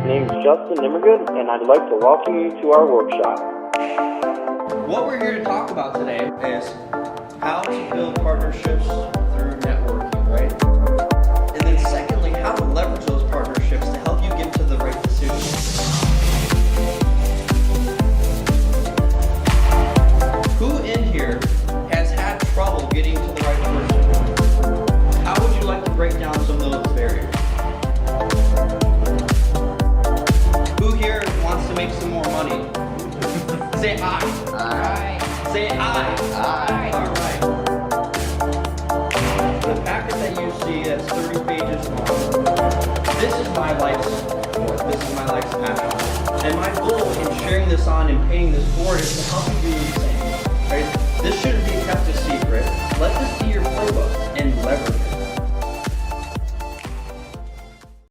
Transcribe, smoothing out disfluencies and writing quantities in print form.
name is Justin Nimergood, and I'd like to welcome you to our workshop. What we're here to talk about today is how to build partnerships through networking, right? And then secondly, how to leverage those partnerships to help you get to the right decisions. Who in here has had trouble getting to the right person? How would you like to break down some of those barriers? Who here wants to make some more money? Say hi. Aye. Say hi. Aye. All right. The packet that you see that's 30 pages long, this is my life's work. This is my life's passion. And my goal in sharing this on and paying this forward is to help you do the same.